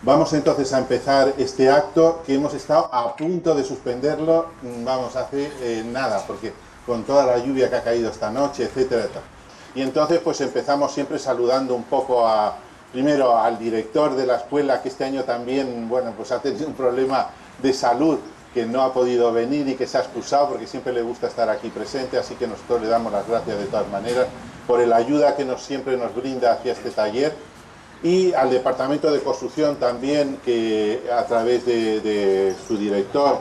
Vamos entonces a empezar este acto que hemos estado a punto de suspenderlo, vamos, hace nada, porque con toda la lluvia que ha caído esta noche, etcétera, etcétera. Y entonces pues empezamos siempre saludando un poco primero al director de la escuela, que este año también, bueno, pues ha tenido un problema de salud, que no ha podido venir y que se ha excusado porque siempre le gusta estar aquí presente, así que nosotros le damos las gracias de todas maneras por la ayuda que siempre nos brinda hacia este taller. Y al departamento de construcción también, que a través de su director,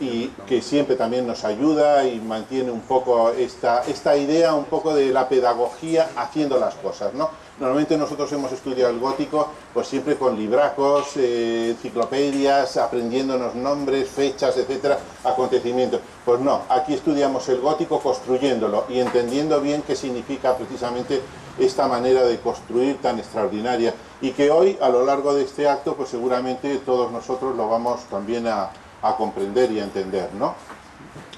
y que siempre también nos ayuda y mantiene un poco esta idea un poco de la pedagogía haciendo las cosas, ¿no? Normalmente nosotros hemos estudiado el gótico pues siempre con libracos, enciclopedias, aprendiéndonos nombres, fechas, etcétera, acontecimientos. Pues no, aquí estudiamos el gótico construyéndolo y entendiendo bien qué significa precisamente esta manera de construir tan extraordinaria, y que hoy a lo largo de este acto pues seguramente todos nosotros lo vamos también a comprender y a entender, ¿no?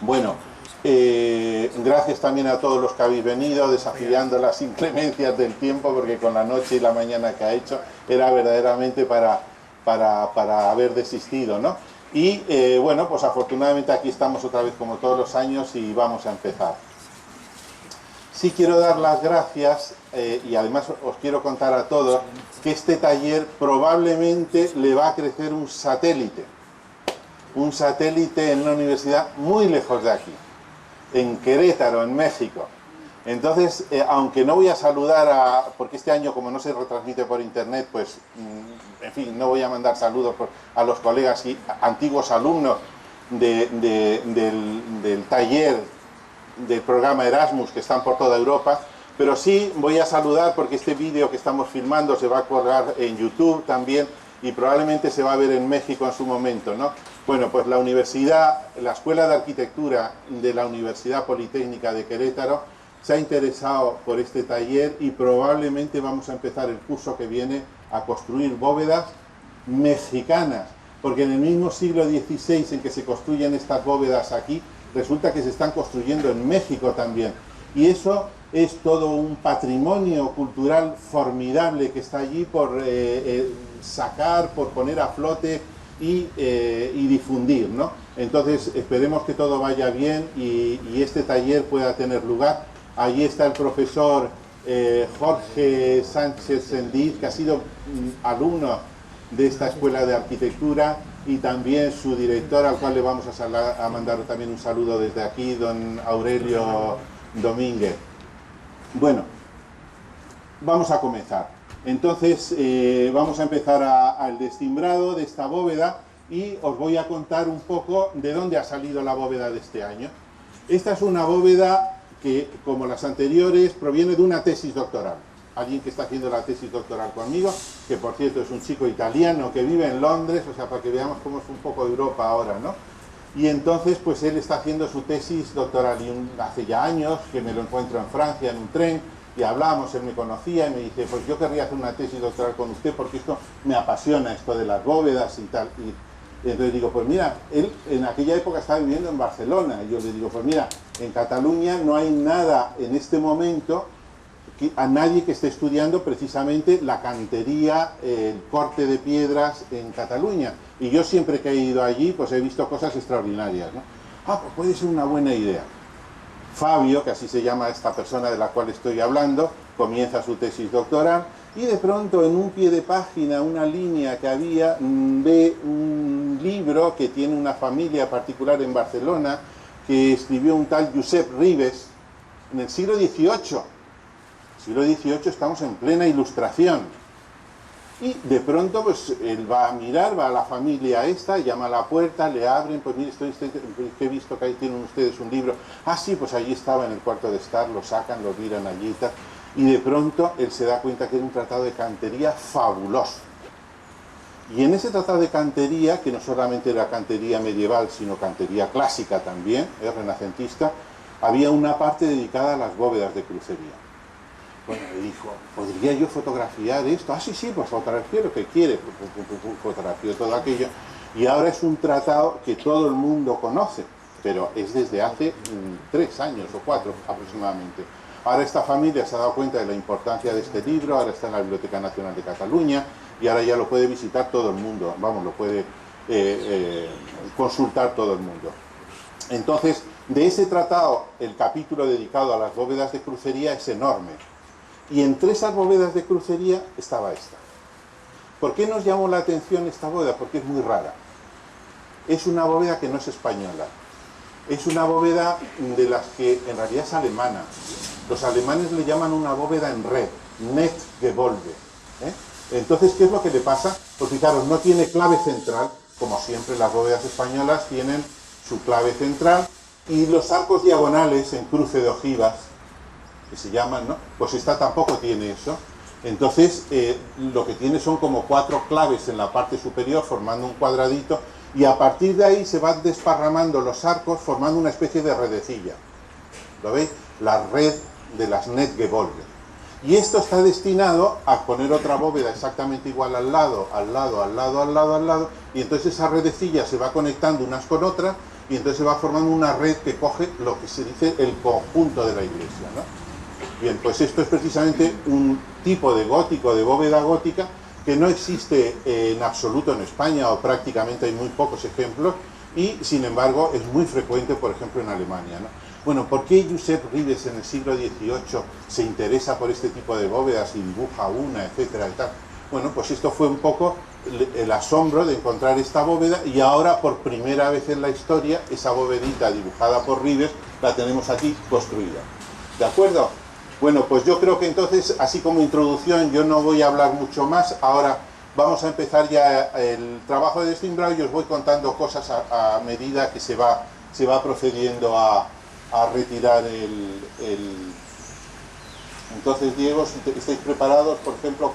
Bueno, gracias también a todos los que habéis venido, desafiando las inclemencias del tiempo, porque con la noche y la mañana que ha hecho era verdaderamente para haber desistido, ¿no? Y bueno, pues afortunadamente aquí estamos otra vez como todos los años y vamos a empezar. Sí quiero dar las gracias y además os quiero contar a todos que este taller probablemente le va a crecer un satélite en una universidad muy lejos de aquí, en Querétaro, en México. Entonces, aunque no voy a saludar porque este año como no se retransmite por internet, pues, en fin, no voy a mandar saludos a los colegas y antiguos alumnos del taller del programa Erasmus que están por toda Europa, pero sí voy a saludar porque este vídeo que estamos filmando se va a colgar en YouTube también y probablemente se va a ver en México en su momento, ¿no? Bueno, pues la Escuela de Arquitectura de la Universidad Politécnica de Querétaro se ha interesado por este taller y probablemente vamos a empezar el curso que viene a construir bóvedas mexicanas, porque en el mismo siglo XVI en que se construyen estas bóvedas aquí, resulta que se están construyendo en México también. Y eso es todo un patrimonio cultural formidable que está allí por sacar, por poner a flote y difundir, ¿no? Entonces esperemos que todo vaya bien y este taller pueda tener lugar. Allí está el profesor Jorge Sánchez Sendiz, que ha sido alumno de esta escuela de arquitectura, y también su director, al cual le vamos a mandar también un saludo desde aquí, don Aurelio Domínguez. Bueno, vamos a comenzar. Entonces vamos a empezar al destimbrado de esta bóveda y os voy a contar un poco de dónde ha salido la bóveda de este año. Esta es una bóveda que, como las anteriores, proviene de una tesis doctoral. Alguien que está haciendo la tesis doctoral conmigo, que por cierto es un chico italiano que vive en Londres, o sea, para que veamos cómo es un poco Europa ahora, ¿no? Y entonces, pues él está haciendo su tesis doctoral y hace ya años que me lo encuentro en Francia en un tren y hablamos, él me conocía y me dice, pues yo querría hacer una tesis doctoral con usted porque esto me apasiona, esto de las bóvedas y tal. Y entonces digo, pues mira, él en aquella época estaba viviendo en Barcelona, y yo le digo, pues mira, en Cataluña no hay nada en este momento, a nadie que esté estudiando precisamente la cantería, el corte de piedras en Cataluña. Y yo siempre que he ido allí, pues he visto cosas extraordinarias, ¿no? Pues puede ser una buena idea. Fabio, que así se llama esta persona de la cual estoy hablando, comienza su tesis doctoral y de pronto en un pie de página, una línea que había, ve un libro que tiene una familia particular en Barcelona, que escribió un tal Josep Ribes en el siglo XVIII. Siglo XVIII, estamos en plena ilustración. Y de pronto pues él va a mirar, va a la familia esta, llama a la puerta, le abren, pues mire, he visto que ahí tienen ustedes un libro. Sí, pues allí estaba en el cuarto de estar, lo sacan, lo miran allí y tal. Y de pronto él se da cuenta que era un tratado de cantería fabuloso. Y en ese tratado de cantería, que no solamente era cantería medieval, sino cantería clásica también, renacentista, había una parte dedicada a las bóvedas de crucería. Bueno, le dijo, ¿podría yo fotografiar esto? Sí, pues fotografía lo que quiere, fotografió todo aquello. Y ahora es un tratado que todo el mundo conoce, pero es desde hace 3 años o 4 aproximadamente. Ahora esta familia se ha dado cuenta de la importancia de este libro, ahora está en la Biblioteca Nacional de Cataluña y ahora ya lo puede visitar todo el mundo, vamos, lo puede consultar todo el mundo. Entonces, de ese tratado, el capítulo dedicado a las bóvedas de crucería es enorme. Y entre esas bóvedas de crucería estaba esta. ¿Por qué nos llamó la atención esta bóveda? Porque es muy rara. Es una bóveda que no es española. Es una bóveda de las que en realidad es alemana. Los alemanes le llaman una bóveda en red, Netzgewölbe. Entonces, ¿qué es lo que le pasa? Pues fijaros, no tiene clave central, como siempre las bóvedas españolas tienen su clave central, y los arcos diagonales en cruce de ojivas, que se llaman, ¿no? Pues esta tampoco tiene eso. Entonces, lo que tiene son como 4 claves en la parte superior, formando un cuadradito, y a partir de ahí se van desparramando los arcos, formando una especie de redecilla. ¿Lo veis? La red de las Netzgewölbe. Y esto está destinado a poner otra bóveda exactamente igual al lado, y entonces esa redecilla se va conectando unas con otras, y entonces se va formando una red que coge lo que se dice el conjunto de la iglesia, ¿no? Bien, pues esto es precisamente un tipo de gótico, de bóveda gótica, que no existe en absoluto en España, o prácticamente hay muy pocos ejemplos, y sin embargo es muy frecuente, por ejemplo, en Alemania, ¿no? Bueno, ¿por qué Josep Ribes en el siglo XVIII se interesa por este tipo de bóvedas y dibuja una, etcétera y tal? Bueno, pues esto fue un poco el asombro de encontrar esta bóveda, y ahora por primera vez en la historia esa bóvedita dibujada por Ribes la tenemos aquí construida. ¿De acuerdo? Bueno, pues yo creo que entonces, así como introducción, yo no voy a hablar mucho más. Ahora vamos a empezar ya el trabajo de descimbrado y os voy contando cosas a medida que se va procediendo a retirar Entonces, Diego, si estáis preparados, por ejemplo,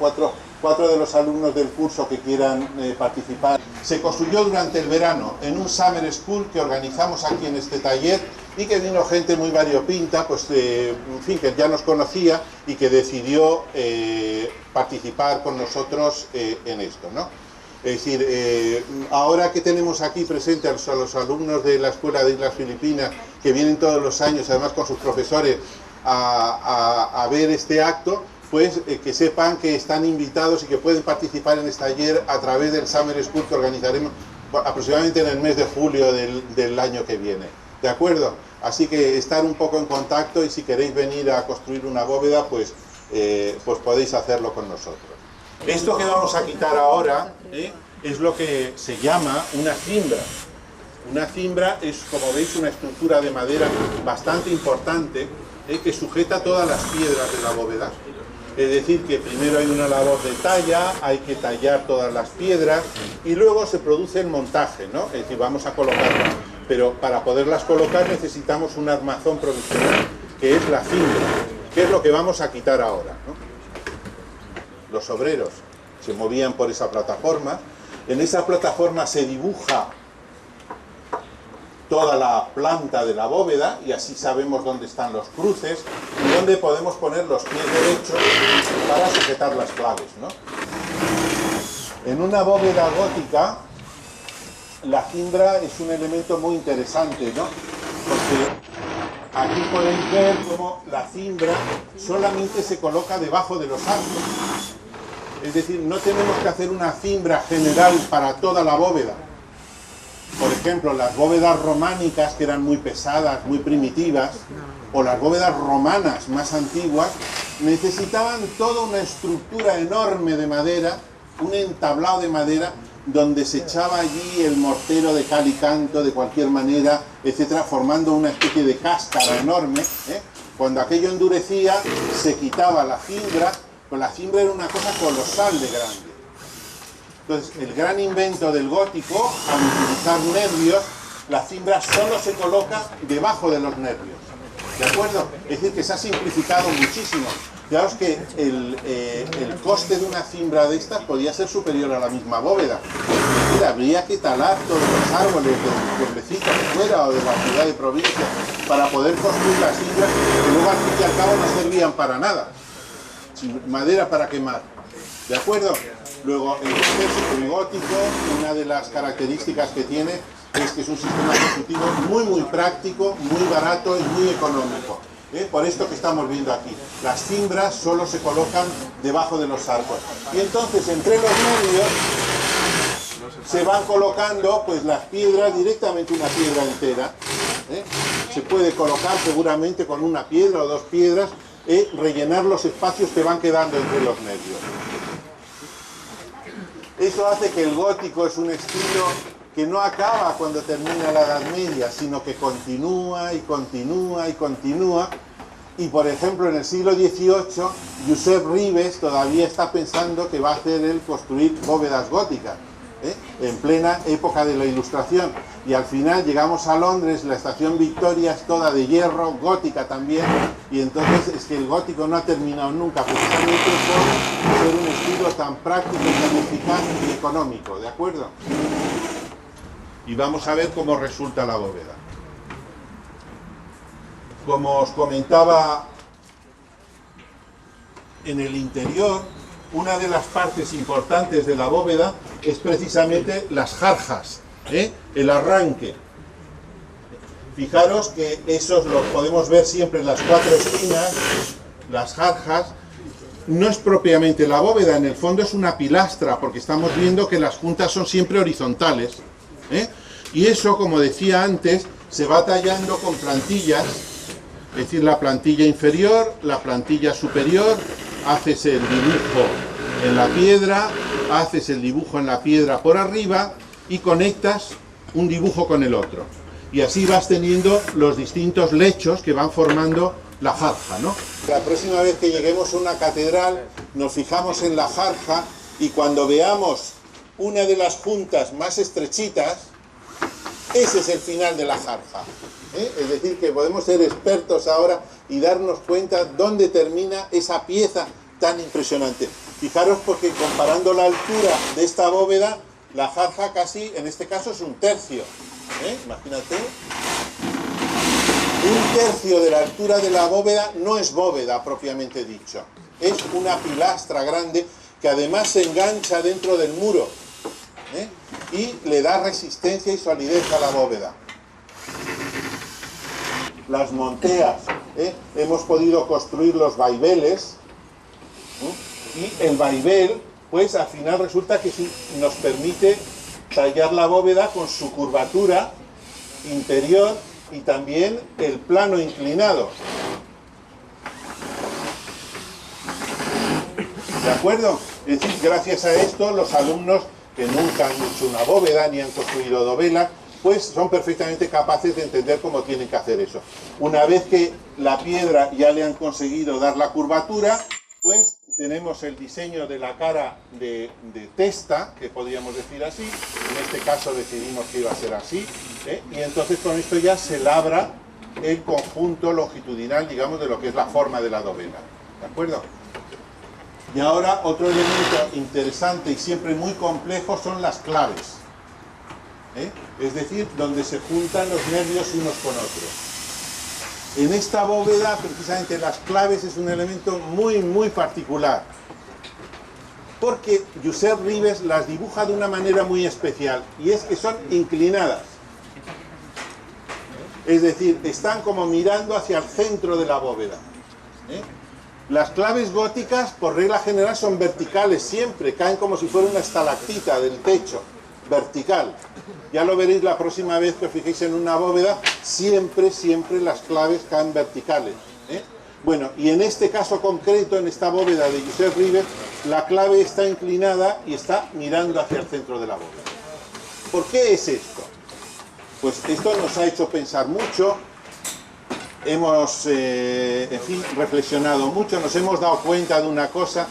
cuatro de los alumnos del curso que quieran participar. Se construyó durante el verano en un Summer School que organizamos aquí en este taller, y que vino gente muy variopinta, pues en fin, que ya nos conocía y que decidió participar con nosotros en esto, ¿no? Es decir, ahora que tenemos aquí presentes a los alumnos de la Escuela de Islas Filipinas, que vienen todos los años, además con sus profesores, a ver este acto, pues que sepan que están invitados y que pueden participar en este taller a través del Summer School que organizaremos aproximadamente en el mes de julio del año que viene. ¿De acuerdo? Así que estar un poco en contacto, y si queréis venir a construir una bóveda, pues podéis hacerlo con nosotros. Esto que vamos a quitar ahora es lo que se llama una cimbra. Una cimbra es, como veis, una estructura de madera bastante importante que sujeta todas las piedras de la bóveda. Es decir, que primero hay una labor de talla, hay que tallar todas las piedras y luego se produce el montaje, ¿no? Es decir, vamos a colocarlas. Pero para poderlas colocar necesitamos un armazón provisional, que es la cimbra, que es lo que vamos a quitar ahora, ¿no? Los obreros se movían por esa plataforma. En esa plataforma se dibuja toda la planta de la bóveda, y así sabemos dónde están los cruces y dónde podemos poner los pies derechos para sujetar las claves, ¿no? En una bóveda gótica, la cimbra es un elemento muy interesante, ¿no? Porque aquí podéis ver cómo la cimbra solamente se coloca debajo de los arcos. Es decir, no tenemos que hacer una cimbra general para toda la bóveda. Por ejemplo, las bóvedas románicas, que eran muy pesadas, muy primitivas, o las bóvedas romanas más antiguas, necesitaban toda una estructura enorme de madera, un entablado de madera, donde se echaba allí el mortero de cal y canto, de cualquier manera, etcétera, formando una especie de cáscara enorme. Cuando aquello endurecía, se quitaba la cimbra, pues la cimbra era una cosa colosal de grande. Entonces, el gran invento del gótico, al utilizar nervios, la cimbra solo se coloca debajo de los nervios. ¿De acuerdo? Es decir, que se ha simplificado muchísimo. Fijaos que el coste de una cimbra de estas podía ser superior a la misma bóveda. Es decir, habría que talar todos los árboles del pueblecito de fuera o de la ciudad de provincia para poder construir las cimbras, que luego al fin y al cabo no servían para nada. Sin madera para quemar. ¿De acuerdo? Luego, el ejército gótico, una de las características que tiene es que es un sistema constructivo muy práctico, muy barato y muy económico. Por esto que estamos viendo aquí. Las cimbras solo se colocan debajo de los arcos. Y entonces entre los nervios se van colocando pues las piedras, directamente una piedra entera. Se puede colocar seguramente con una piedra o dos piedras, rellenar los espacios que van quedando entre los nervios. Eso hace que el gótico es un estilo que no acaba cuando termina la Edad Media, sino que continúa y continúa y continúa. Y por ejemplo en el siglo XVIII, Josep Ribes todavía está pensando que va a hacer él construir bóvedas góticas, en plena época de la Ilustración. Y al final llegamos a Londres, la estación Victoria es toda de hierro, gótica también, y entonces es que el gótico no ha terminado nunca, precisamente por ser un estilo tan práctico, tan eficaz y económico, ¿de acuerdo? Y vamos a ver cómo resulta la bóveda. Como os comentaba, en el interior, una de las partes importantes de la bóveda es precisamente las jarjas, el arranque. Fijaros que esos los podemos ver siempre en las cuatro esquinas, las jarjas. No es propiamente la bóveda, en el fondo es una pilastra, porque estamos viendo que las juntas son siempre horizontales. Y eso, como decía antes, se va tallando con plantillas, es decir, la plantilla inferior, la plantilla superior, haces el dibujo en la piedra, haces el dibujo en la piedra por arriba y conectas un dibujo con el otro. Y así vas teniendo los distintos lechos que van formando la jarja, ¿no? La próxima vez que lleguemos a una catedral, nos fijamos en la jarja y cuando veamos una de las juntas más estrechitas, ese es el final de la jarja. Es decir, que podemos ser expertos ahora y darnos cuenta dónde termina esa pieza tan impresionante. Fijaros porque comparando la altura de esta bóveda, la jarja casi, en este caso, es un tercio. Imagínate. Un tercio de la altura de la bóveda no es bóveda propiamente dicho. Es una pilastra grande que además se engancha dentro del muro. Y le da resistencia y solidez a la bóveda. Las monteas, hemos podido construir los vaiveles, y el vaivén, pues al final resulta que sí nos permite tallar la bóveda con su curvatura interior y también el plano inclinado. ¿De acuerdo? Es decir, gracias a esto los alumnos que nunca han hecho una bóveda ni han construido dovela, pues son perfectamente capaces de entender cómo tienen que hacer eso. Una vez que la piedra ya le han conseguido dar la curvatura, pues tenemos el diseño de la cara de testa, que podríamos decir así. En este caso decidimos que iba a ser así, y entonces con esto ya se labra el conjunto longitudinal, digamos, de lo que es la forma de la dovela. ¿De acuerdo? Y ahora otro elemento interesante y siempre muy complejo son las claves. Es decir, donde se juntan los nervios unos con otros. En esta bóveda, precisamente las claves es un elemento muy, muy particular. Porque Josep Ribes las dibuja de una manera muy especial, y es que son inclinadas. Es decir, están como mirando hacia el centro de la bóveda. Las claves góticas, por regla general, son verticales siempre, caen como si fuera una estalactita del techo, vertical. Ya lo veréis la próxima vez que os fijéis en una bóveda, siempre, siempre las claves caen verticales. Bueno, y en este caso concreto, en esta bóveda de Josep Ribes, la clave está inclinada y está mirando hacia el centro de la bóveda. ¿Por qué es esto? Pues esto nos ha hecho pensar mucho. Hemos, en fin, reflexionado mucho, nos hemos dado cuenta de una cosa,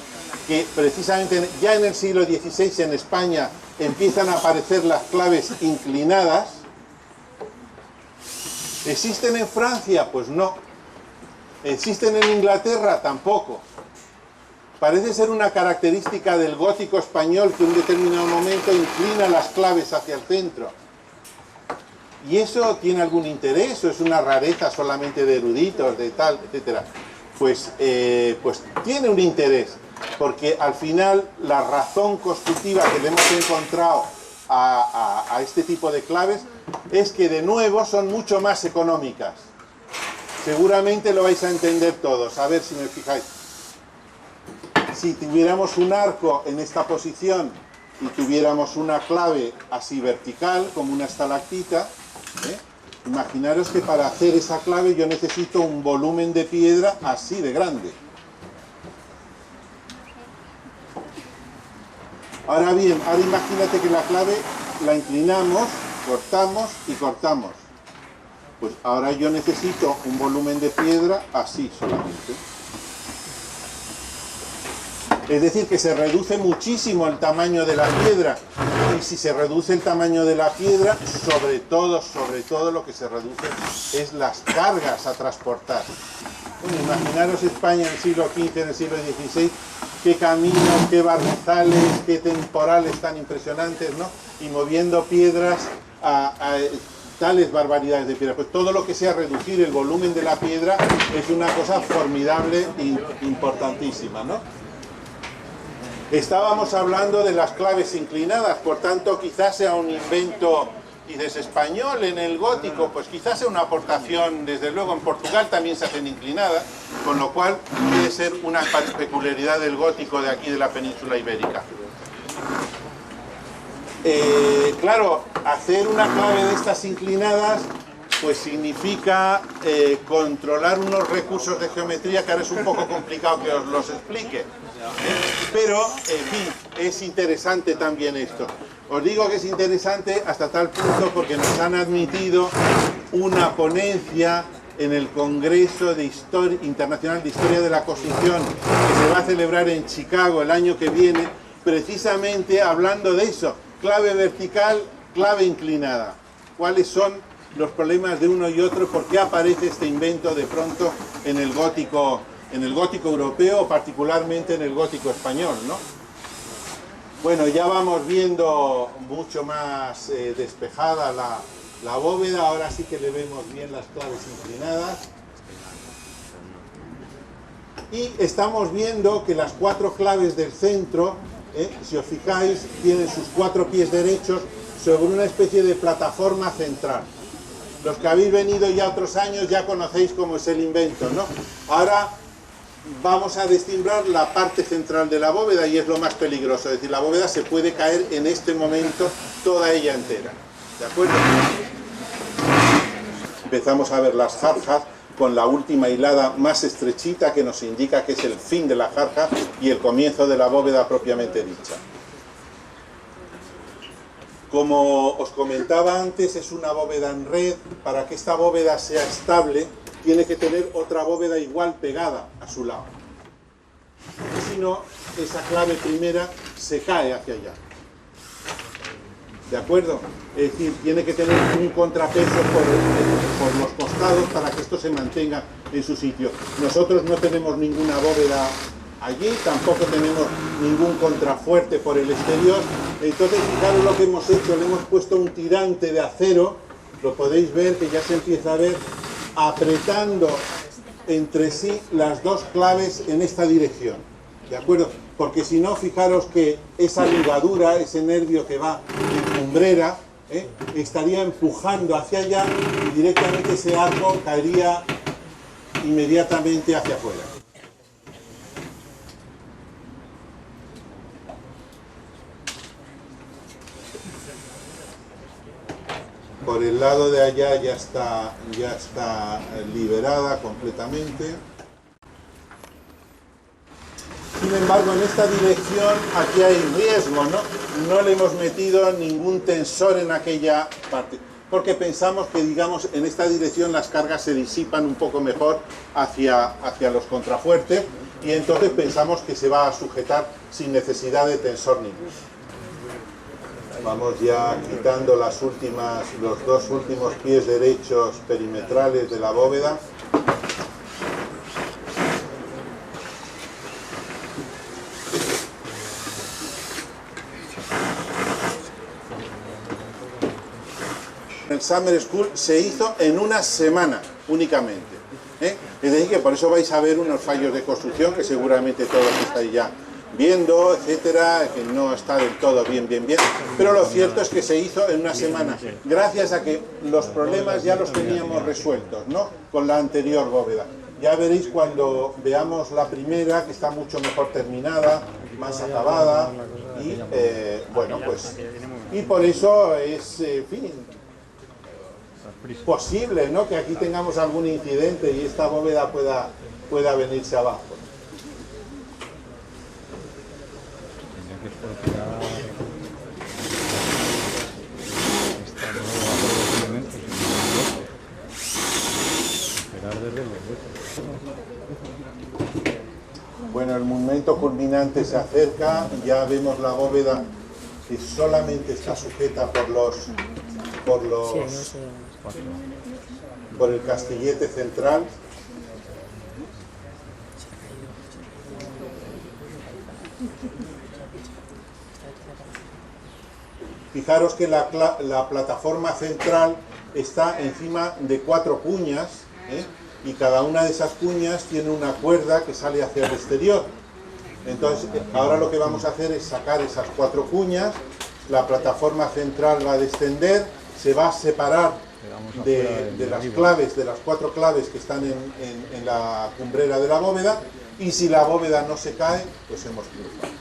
que precisamente ya en el siglo XVI en España empiezan a aparecer las claves inclinadas. ¿Existen en Francia? Pues no. ¿Existen en Inglaterra? Tampoco. Parece ser una característica del gótico español que en un determinado momento inclina las claves hacia el centro. ¿Y eso tiene algún interés o es una rareza solamente de eruditos, de tal, etcétera? Pues tiene un interés, porque al final la razón constructiva que le hemos encontrado a este tipo de claves es que de nuevo son mucho más económicas. Seguramente lo vais a entender todos. A ver si me fijáis. Si tuviéramos un arco en esta posición y tuviéramos una clave así vertical, como una estalactita, imaginaros que para hacer esa clave yo necesito un volumen de piedra así de grande. Ahora bien, ahora imagínate que la clave la inclinamos, cortamos y cortamos. Pues ahora yo necesito un volumen de piedra así solamente. Es decir, que se reduce muchísimo el tamaño de la piedra. Y si se reduce el tamaño de la piedra, sobre todo lo que se reduce es las cargas a transportar. Bueno, imaginaros España en el siglo XV, en el siglo XVI, qué caminos, qué barrizales, qué temporales tan impresionantes, ¿no? Y moviendo piedras a tales barbaridades de piedra. Pues todo lo que sea reducir el volumen de la piedra es una cosa formidable e importantísima, ¿no? Estábamos hablando de las claves inclinadas, por tanto quizás sea un invento, dices, español en el gótico, pues quizás sea una aportación, desde luego en Portugal también se hacen inclinadas, con lo cual puede ser una peculiaridad del gótico de aquí de la península ibérica. Claro, hacer una clave de estas inclinadas pues significa controlar unos recursos de geometría que ahora es un poco complicado que os los explique. Pero, en fin, es interesante también esto. Os digo que es interesante hasta tal punto porque nos han admitido una ponencia en el Congreso de Internacional de Historia de la Construcción que se va a celebrar en Chicago el año que viene, precisamente hablando de eso, clave vertical, clave inclinada. ¿Cuáles son los problemas de uno y otro? ¿Por qué aparece este invento de pronto en el gótico europeo, particularmente en el gótico español, ¿no? Bueno, ya vamos viendo mucho más despejada la bóveda, ahora sí que le vemos bien las claves inclinadas. Y estamos viendo que las 4 claves del centro, si os fijáis, tienen sus 4 pies derechos sobre una especie de plataforma central. Los que habéis venido ya otros años ya conocéis cómo es el invento, ¿no? Ahora vamos a destimbrar la parte central de la bóveda y es lo más peligroso, es decir, la bóveda se puede caer en este momento toda ella entera, ¿de acuerdo? Empezamos a ver las jarjas con la última hilada más estrechita que nos indica que es el fin de la jarja y el comienzo de la bóveda propiamente dicha. Como os comentaba antes, es una bóveda en red. Para que esta bóveda sea estable, tiene que tener otra bóveda igual pegada a su lado. Si no, esa clave primera se cae hacia allá. ¿De acuerdo? Es decir, tiene que tener un contrapeso por los costados para que esto se mantenga en su sitio. Nosotros no tenemos ninguna bóveda allí, tampoco tenemos ningún contrafuerte por el exterior. Entonces, fijaros lo que hemos hecho, le hemos puesto un tirante de acero, lo podéis ver que ya se empieza a ver, apretando entre sí las 2 claves en esta dirección, ¿de acuerdo? Porque si no, fijaros que esa ligadura, ese nervio que va en cumbrera, estaría empujando hacia allá y directamente ese arco caería inmediatamente hacia afuera. Por el lado de allá ya está liberada completamente. Sin embargo, en esta dirección aquí hay riesgo, ¿no? No le hemos metido ningún tensor en aquella parte, porque pensamos que, digamos, en esta dirección las cargas se disipan un poco mejor hacia los contrafuertes y entonces pensamos que se va a sujetar sin necesidad de tensor ninguno. Vamos ya quitando los 2 últimos pies derechos perimetrales de la bóveda. El Summer School se hizo en una semana únicamente. Es decir, que por eso vais a ver unos fallos de construcción que seguramente todos estáis ya viendo, etcétera, que no está del todo bien, pero lo cierto es que se hizo en una semana, gracias a que los problemas ya los teníamos resueltos, ¿no?, con la anterior bóveda. Ya veréis cuando veamos la primera, que está mucho mejor terminada, más acabada, y bueno, pues, y por eso es, en fin, posible, ¿no?, que aquí tengamos algún incidente y esta bóveda pueda venirse abajo. Bueno, el momento culminante se acerca, ya vemos la bóveda que solamente está sujeta por el castillete central. Fijaros que la plataforma central está encima de 4 cuñas, y cada una de esas cuñas tiene una cuerda que sale hacia el exterior. Entonces, ahora lo que vamos a hacer es sacar esas 4 cuñas, la plataforma central va a descender, se va a separar de las claves, de las 4 claves que están en la cumbrera de la bóveda, y si la bóveda no se cae, pues hemos triunfado.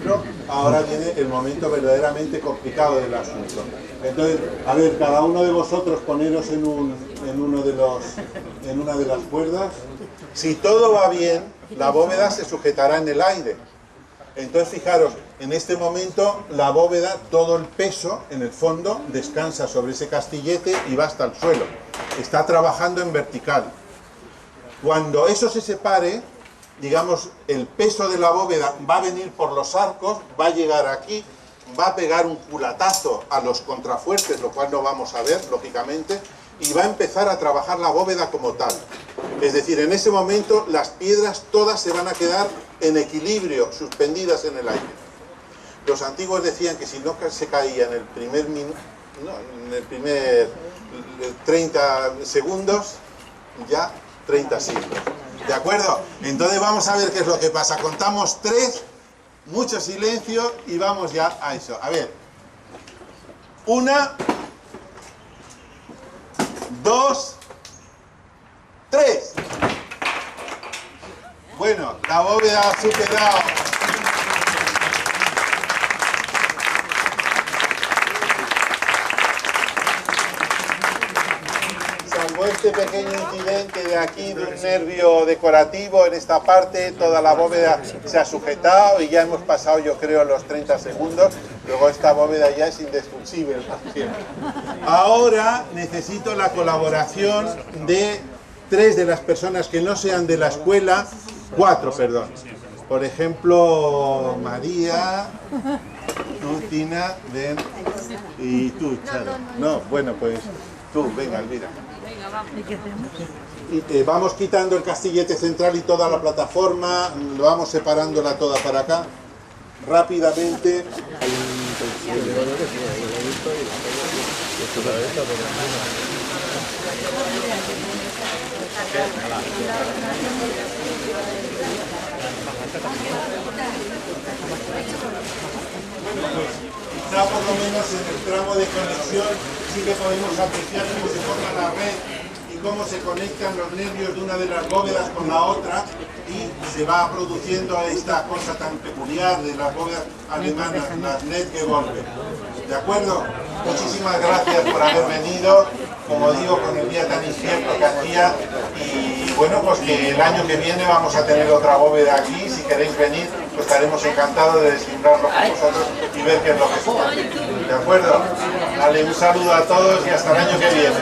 Pero ahora viene el momento verdaderamente complicado del asunto. Entonces, a ver, cada uno de vosotros poneros en una de las cuerdas. Si todo va bien, la bóveda se sujetará en el aire. Entonces, fijaros, en este momento la bóveda, todo el peso en el fondo descansa sobre ese castillete y va hasta el suelo. Está trabajando en vertical. Cuando eso se separe, digamos, el peso de la bóveda va a venir por los arcos, va a llegar aquí, va a pegar un culatazo a los contrafuertes, lo cual no vamos a ver, lógicamente, y va a empezar a trabajar la bóveda como tal. Es decir, en ese momento las piedras todas se van a quedar en equilibrio, suspendidas en el aire. Los antiguos decían que si no se caía en el primer 30 segundos, ya 30 siglos. ¿De acuerdo? Entonces vamos a ver qué es lo que pasa. Contamos 3, mucho silencio y vamos ya a eso. A ver. 1, 2, 3. Bueno, la bóveda ha superado. Salvo este pequeño incidente de aquí, de un nervio decorativo, en esta parte toda la bóveda se ha sujetado y ya hemos pasado, yo creo, los 30 segundos. Luego esta bóveda ya es indestructible. Ahora necesito la colaboración de 3 de las personas que no sean de la escuela, 4, perdón. Por ejemplo, María, tú, Tina, ven, y tú, Charo. No, bueno, pues tú, venga, Elvira. Y vamos quitando el castillete central y toda la plataforma, lo vamos separándola toda para acá, rápidamente. Quizá por lo menos en el tramo de conexión sí que podemos apreciar cómo se forma la red y cómo se conectan los nervios de una de las bóvedas con la otra y se va produciendo esta cosa tan peculiar de las bóvedas alemanas, las Netzgewölbe. ¿De acuerdo? Muchísimas gracias por haber venido, como digo, con el día tan incierto que hacía, y bueno, pues que el año que viene vamos a tener otra bóveda aquí. Si queréis venir, pues estaremos encantados de descifrarlo con vosotros y ver qué es lo que es. ¿De acuerdo? Dale un saludo a todos y hasta el año que viene.